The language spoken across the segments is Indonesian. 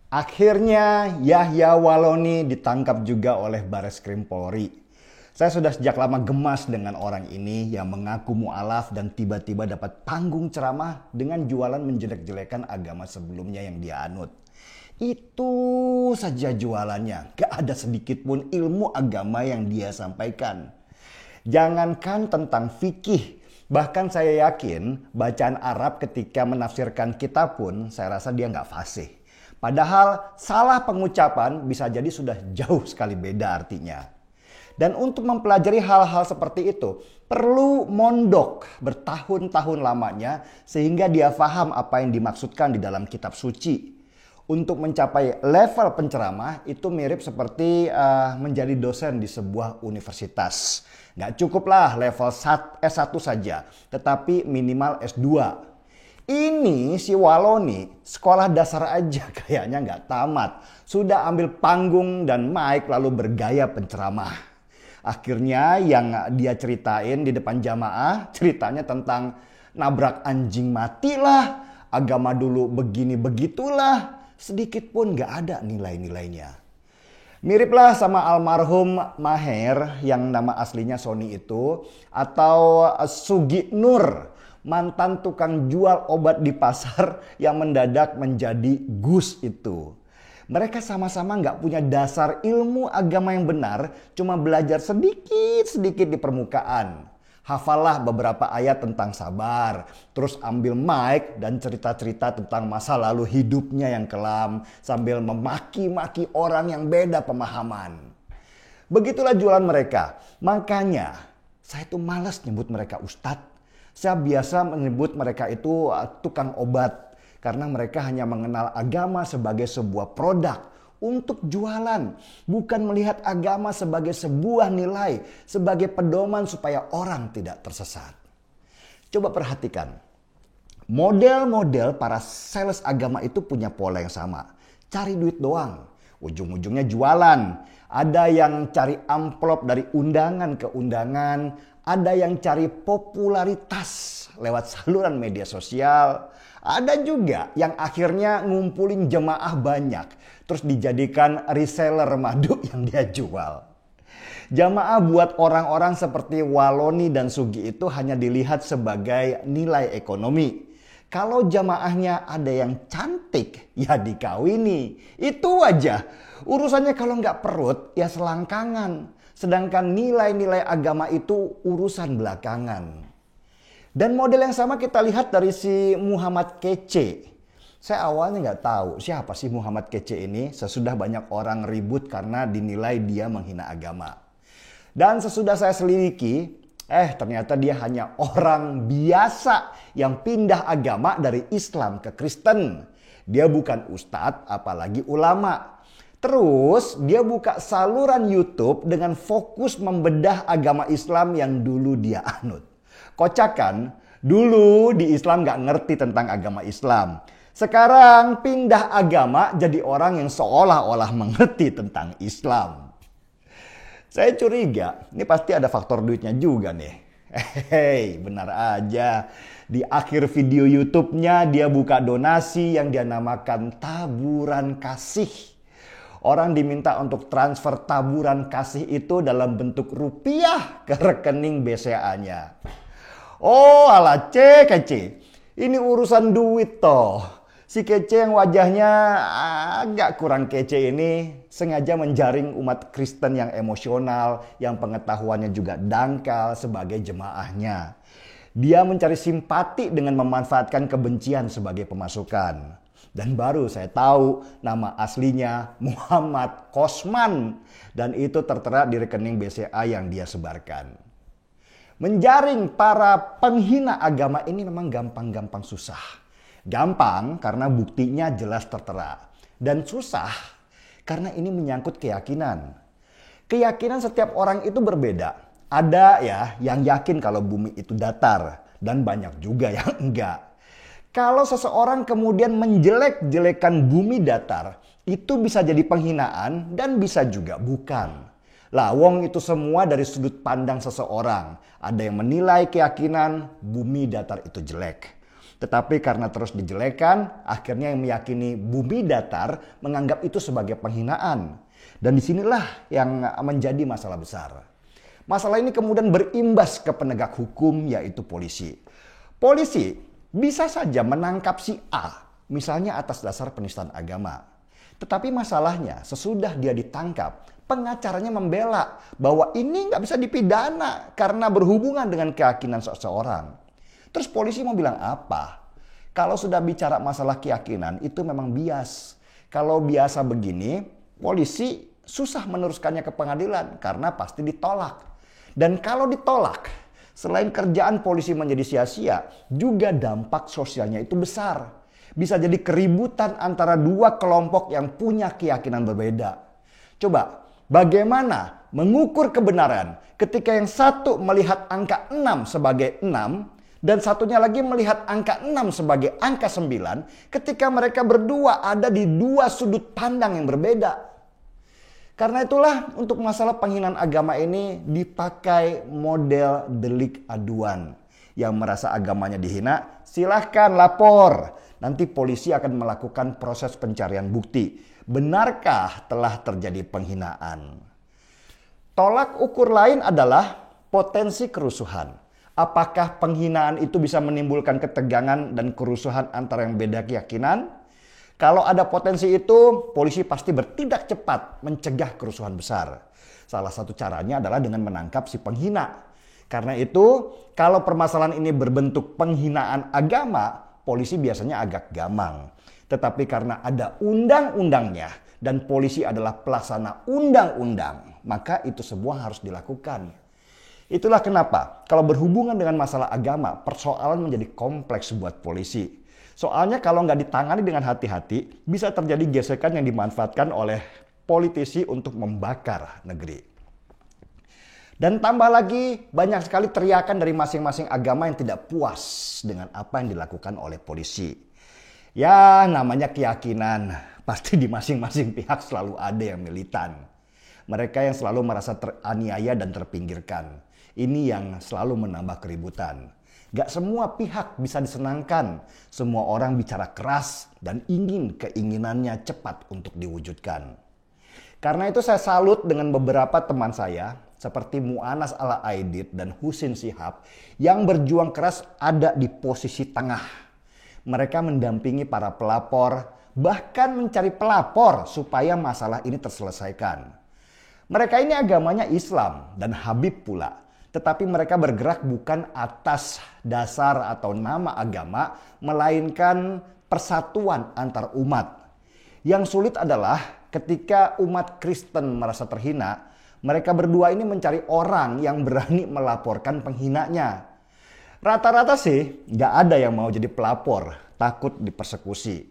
Akhirnya Yahya Waloni ditangkap juga oleh Bareskrim Polri. Saya sudah sejak lama gemas dengan orang ini yang mengaku mu'alaf dan tiba-tiba dapat panggung ceramah dengan jualan menjelek-jelekan agama sebelumnya yang dia anut. Itu saja jualannya, gak ada sedikit pun ilmu agama yang dia sampaikan. Jangankan tentang fikih, bahkan saya yakin bacaan Arab ketika menafsirkan kitab pun saya rasa dia gak fasih. Padahal salah pengucapan bisa jadi sudah jauh sekali beda artinya. Dan untuk mempelajari hal-hal seperti itu perlu mondok bertahun-tahun lamanya sehingga dia faham apa yang dimaksudkan di dalam kitab suci. Untuk mencapai level penceramah itu mirip seperti menjadi dosen di sebuah universitas. Nggak cukuplah level S1 saja, tetapi minimal S2. Ini si Waloni sekolah dasar aja kayaknya nggak tamat. Sudah ambil panggung dan mic lalu bergaya penceramah. Akhirnya yang dia ceritain di depan jamaah ceritanya tentang nabrak anjing mati lah. Agama dulu begini begitulah. Sedikit pun gak ada nilai-nilainya. Miriplah sama almarhum Maher yang nama aslinya Sony itu. Atau Sugi Nur, mantan tukang jual obat di pasar yang mendadak menjadi Gus itu. Mereka sama-sama nggak punya dasar ilmu agama yang benar, cuma belajar sedikit-sedikit di permukaan. Hafallah beberapa ayat tentang sabar, terus ambil mic dan cerita-cerita tentang masa lalu hidupnya yang kelam sambil memaki-maki orang yang beda pemahaman. Begitulah jualan mereka. Makanya saya tuh malas nyebut mereka ustadz. Saya biasa menyebut mereka itu tukang obat. Karena mereka hanya mengenal agama sebagai sebuah produk untuk jualan. Bukan melihat agama sebagai sebuah nilai, sebagai pedoman supaya orang tidak tersesat. Coba perhatikan. Model-model para sales agama itu punya pola yang sama. Cari duit doang. Ujung-ujungnya jualan. Ada yang cari amplop dari undangan ke undangan. Ada yang cari popularitas lewat saluran media sosial. Ada juga yang akhirnya ngumpulin jemaah banyak. Terus dijadikan reseller madu yang dia jual. Jamaah buat orang-orang seperti Waloni dan Sugi itu hanya dilihat sebagai nilai ekonomi. Kalau jamaahnya ada yang cantik, ya dikawini. Itu aja. Urusannya kalau nggak perut, ya selangkangan. Sedangkan nilai-nilai agama itu urusan belakangan. Dan model yang sama kita lihat dari si Muhammad Kece. Saya awalnya nggak tahu siapa sih Muhammad Kece ini. Sesudah banyak orang ribut karena dinilai dia menghina agama. Dan sesudah saya selidiki, ternyata dia hanya orang biasa yang pindah agama dari Islam ke Kristen. Dia bukan ustadz, apalagi ulama. Terus dia buka saluran YouTube dengan fokus membedah agama Islam yang dulu dia anut. Kocak kan? Dulu di Islam gak ngerti tentang agama Islam. Sekarang pindah agama jadi orang yang seolah-olah mengerti tentang Islam. Saya curiga, ini pasti ada faktor duitnya juga nih. Hei, benar aja. Di akhir video YouTube-nya dia buka donasi yang dia namakan taburan kasih. Orang diminta untuk transfer taburan kasih itu dalam bentuk rupiah ke rekening BCA-nya. Oh ala Kece, ini urusan duit toh. Si Kece yang wajahnya agak kurang kece ini sengaja menjaring umat Kristen yang emosional, yang pengetahuannya juga dangkal sebagai jemaahnya. Dia mencari simpati dengan memanfaatkan kebencian sebagai pemasukan. Dan baru saya tahu nama aslinya Muhammad Kosman. Dan itu tertera di rekening BCA yang dia sebarkan. Menjaring para penghina agama ini memang gampang-gampang susah. Gampang karena buktinya jelas tertera. Dan susah karena ini menyangkut keyakinan. Keyakinan setiap orang itu berbeda. Ada ya yang yakin kalau bumi itu datar. Dan banyak juga yang enggak. Kalau seseorang kemudian menjelek-jelekan bumi datar, itu bisa jadi penghinaan dan bisa juga bukan. Lah wong itu semua dari sudut pandang seseorang. Ada yang menilai keyakinan bumi datar itu jelek. Tetapi karena terus dijelekan, akhirnya yang meyakini bumi datar menganggap itu sebagai penghinaan. Dan disinilah yang menjadi masalah besar. Masalah ini kemudian berimbas ke penegak hukum, yaitu polisi. Polisi bisa saja menangkap si A, misalnya atas dasar penistaan agama. Tetapi masalahnya sesudah dia ditangkap, pengacaranya membela bahwa ini nggak bisa dipidana karena berhubungan dengan keyakinan seseorang. Terus polisi mau bilang apa? Kalau sudah bicara masalah keyakinan itu memang bias. Kalau biasa begini, polisi susah meneruskannya ke pengadilan karena pasti ditolak. Dan kalau ditolak, selain kerjaan polisi menjadi sia-sia, juga dampak sosialnya itu besar. Bisa jadi keributan antara dua kelompok yang punya keyakinan berbeda. Coba, bagaimana mengukur kebenaran ketika yang satu melihat angka 6 sebagai 6 dan satunya lagi melihat angka 6 sebagai angka 9 ketika mereka berdua ada di dua sudut pandang yang berbeda. Karena itulah untuk masalah penghinaan agama ini dipakai model delik aduan. Yang merasa agamanya dihina, silahkan lapor. Nanti polisi akan melakukan proses pencarian bukti. Benarkah telah terjadi penghinaan? Tolak ukur lain adalah potensi kerusuhan. Apakah penghinaan itu bisa menimbulkan ketegangan dan kerusuhan antara yang beda keyakinan? Kalau ada potensi itu, polisi pasti bertindak cepat mencegah kerusuhan besar. Salah satu caranya adalah dengan menangkap si penghina. Karena itu, kalau permasalahan ini berbentuk penghinaan agama, polisi biasanya agak gamang. Tetapi karena ada undang-undangnya dan polisi adalah pelaksana undang-undang, maka itu semua harus dilakukan. Itulah kenapa kalau berhubungan dengan masalah agama, persoalan menjadi kompleks buat polisi. Soalnya kalau nggak ditangani dengan hati-hati, bisa terjadi gesekan yang dimanfaatkan oleh politisi untuk membakar negeri. Dan tambah lagi, banyak sekali teriakan dari masing-masing agama yang tidak puas dengan apa yang dilakukan oleh polisi. Ya, namanya keyakinan. Pasti di masing-masing pihak selalu ada yang militan. Mereka yang selalu merasa teraniaya dan terpinggirkan. Ini yang selalu menambah keributan. Gak semua pihak bisa disenangkan. Semua orang bicara keras dan ingin keinginannya cepat untuk diwujudkan. Karena itu saya salut dengan beberapa teman saya seperti Mu'anas Al-Aidid dan Husin Shihab yang berjuang keras ada di posisi tengah. Mereka mendampingi para pelapor, bahkan mencari pelapor supaya masalah ini terselesaikan. Mereka ini agamanya Islam dan Habib pula. Tetapi mereka bergerak bukan atas dasar atau nama agama, melainkan persatuan antar umat. Yang sulit adalah ketika umat Kristen merasa terhina, mereka berdua ini mencari orang yang berani melaporkan penghinanya. Rata-rata sih gak ada yang mau jadi pelapor, takut dipersekusi.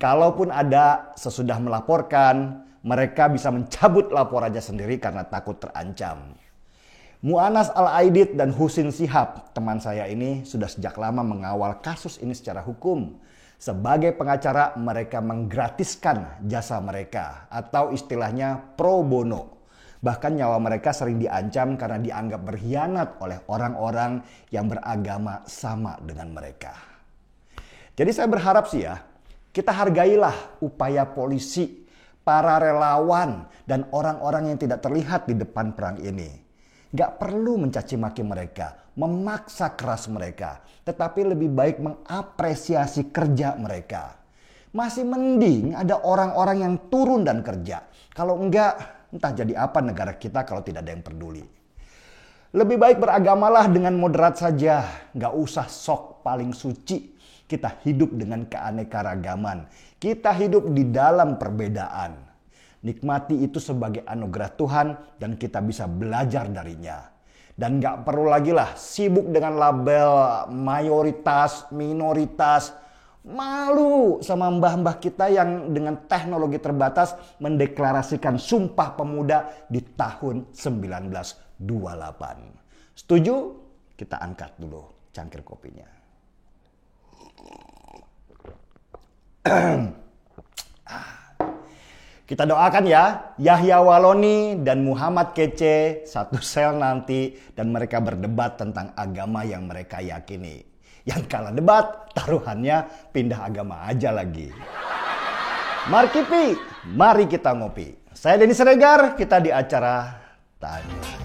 Kalaupun ada sesudah melaporkan, mereka bisa mencabut laporannya sendiri karena takut terancam. Mu'anas Al-Aidid dan Husin Shihab, teman saya ini sudah sejak lama mengawal kasus ini secara hukum. Sebagai pengacara, mereka menggratiskan jasa mereka atau istilahnya pro bono. Bahkan nyawa mereka sering diancam karena dianggap berkhianat oleh orang-orang yang beragama sama dengan mereka. Jadi saya berharap sih ya, kita hargailah upaya polisi, para relawan, dan orang-orang yang tidak terlihat di depan perang ini. Gak perlu mencaci maki mereka, memaksa keras mereka. Tetapi lebih baik mengapresiasi kerja mereka. Masih mending ada orang-orang yang turun dan kerja. Kalau enggak, entah jadi apa negara kita kalau tidak ada yang peduli. Lebih baik beragamalah dengan moderat saja. Gak usah sok paling suci. Kita hidup dengan keanekaragaman. Kita hidup di dalam perbedaan. Nikmati itu sebagai anugerah Tuhan dan kita bisa belajar darinya. Dan gak perlu lagi lah sibuk dengan label mayoritas, minoritas. Malu sama mbah-mbah kita yang dengan teknologi terbatas mendeklarasikan Sumpah Pemuda di tahun 1928. Setuju? Kita angkat dulu cangkir kopinya. Kita doakan ya, Yahya Waloni dan Muhammad Kece satu sel nanti dan mereka berdebat tentang agama yang mereka yakini. Yang kalah debat, taruhannya pindah agama aja lagi. Markipi, mari kita ngopi. Saya Denny Siregar, kita di acara Tanya.